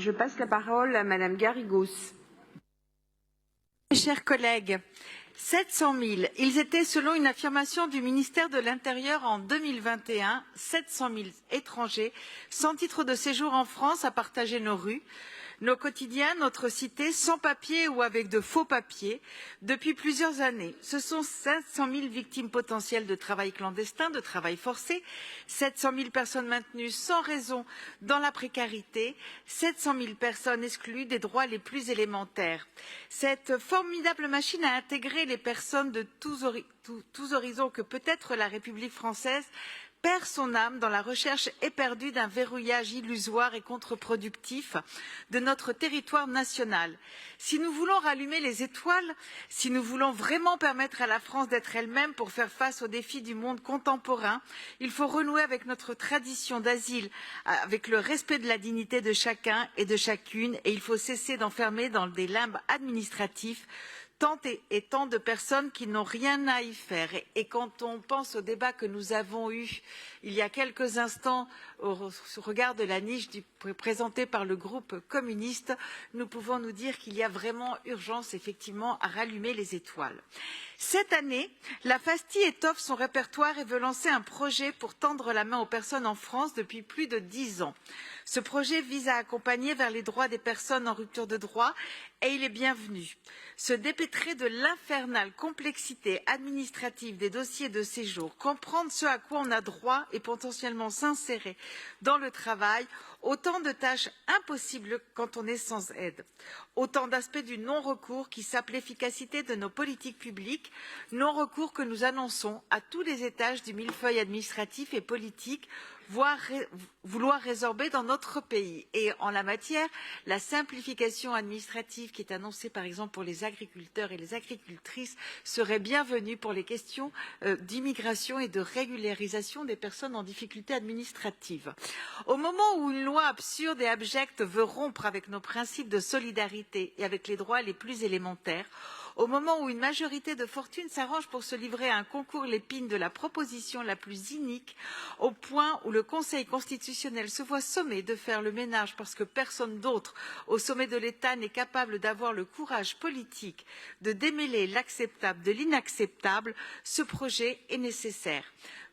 Je passe la parole à Madame Garrigos. Chers collègues, 700 000, ils étaient selon une affirmation du ministère de l'Intérieur en 2021, 700 000 étrangers sans titre de séjour en France à partager nos rues, nos quotidiens, notre cité, sans papier ou avec de faux papiers, depuis plusieurs années. Ce sont 500 000 victimes potentielles de travail clandestin, de travail forcé, 700 000 personnes maintenues sans raison dans la précarité, 700 000 personnes exclues des droits les plus élémentaires. Cette formidable machine a intégré les personnes de tous horizons que peut-être la République française perd son âme dans la recherche éperdue d'un verrouillage illusoire et contre-productif de notre territoire national. Si nous voulons rallumer les étoiles, si nous voulons vraiment permettre à la France d'être elle-même pour faire face aux défis du monde contemporain, il faut renouer avec notre tradition d'asile, avec le respect de la dignité de chacun et de chacune, et il faut cesser d'enfermer dans des limbes administratifs tant de personnes qui n'ont rien à y faire. Et quand on pense au débat que nous avons eu il y a quelques instants au regard de la niche présentée par le groupe communiste, nous pouvons nous dire qu'il y a vraiment urgence effectivement à rallumer les étoiles. Cette année, la FASTI étoffe son répertoire et veut lancer un projet pour tendre la main aux personnes en France depuis plus de 10 ans. Ce projet vise à accompagner vers les droits des personnes en rupture de droit et il est bienvenu. Se dépêtrer de l'infernale complexité administrative des dossiers de séjour, comprendre ce à quoi on a droit et potentiellement s'insérer dans le travail, autant de tâches impossibles quand on est sans aide. Autant d'aspects du non-recours qui sapent l'efficacité de nos politiques publiques, non-recours que nous annonçons à tous les étages du millefeuille administratif et politique, vouloir résorber dans notre pays. Et en la matière, la simplification administrative qui est annoncée par exemple pour les agriculteurs et les agricultrices serait bienvenue pour les questions d'immigration et de régularisation des personnes en difficulté administrative. Au moment où une loi absurde et abjecte veut rompre avec nos principes de solidarité et avec les droits les plus élémentaires, au moment où une majorité de fortune s'arrange pour se livrer à un concours l'épine de la proposition la plus inique, au point où le Conseil constitutionnel se voit sommé de faire le ménage parce que personne d'autre au sommet de l'État n'est capable d'avoir le courage politique de démêler l'acceptable de l'inacceptable, ce projet est nécessaire.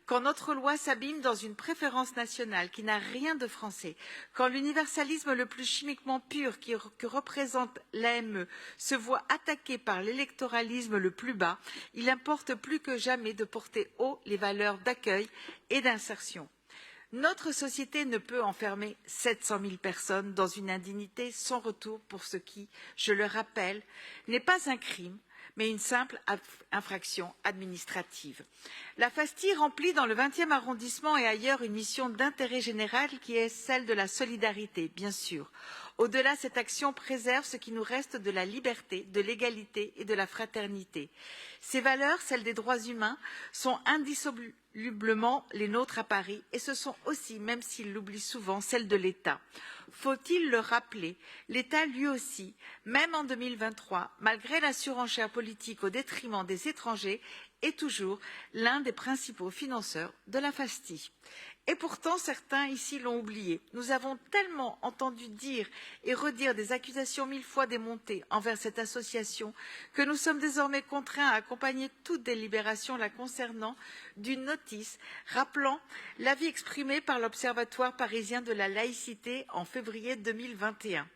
Quand notre loi s'abîme dans une préférence nationale qui n'a rien de français, quand l'universalisme le plus chimiquement pur que représente l'AME se voit attaqué par l'électoralisme le plus bas, il importe plus que jamais de porter haut les valeurs d'accueil et d'insertion. Notre société ne peut enfermer 700 000 personnes dans une indignité sans retour pour ce qui, je le rappelle, n'est pas un crime, mais une simple infraction administrative. La FASTI remplit dans le 20e arrondissement et ailleurs une mission d'intérêt général qui est celle de la solidarité, bien sûr. Au-delà, cette action préserve ce qui nous reste de la liberté, de l'égalité et de la fraternité. Ces valeurs, celles des droits humains, sont indissolublement les nôtres à Paris et ce sont aussi, même s'ils l'oublient souvent, celles de l'État. Faut-il le rappeler, l'État lui aussi, même en 2023, malgré la surenchère politique au détriment des étrangers, est toujours l'un des principaux financeurs de la FASTI. Et pourtant, certains ici l'ont oublié. Nous avons tellement entendu dire et redire des accusations 1000 fois démontées envers cette association que nous sommes désormais contraints à accompagner toute délibération la concernant d'une notice rappelant l'avis exprimé par l'Observatoire parisien de la laïcité en février 2021.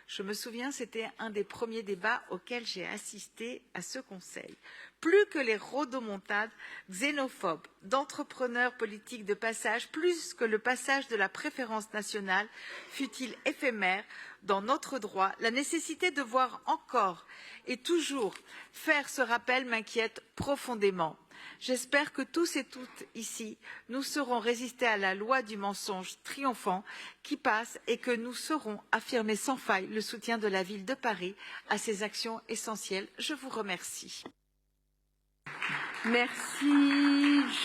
Je me souviens, c'était un des premiers débats auxquels j'ai assisté à ce Conseil. Plus que les rodomontades xénophobes d'entrepreneurs politiques de passage, plus que le passage de la préférence nationale, fût-il éphémère, dans notre droit, la nécessité de voir encore et toujours faire ce rappel m'inquiète profondément. J'espère que tous et toutes ici, nous saurons résister à la loi du mensonge triomphant qui passe et que nous saurons affirmer sans faille le soutien de la ville de Paris à ces actions essentielles. Je vous remercie. Merci.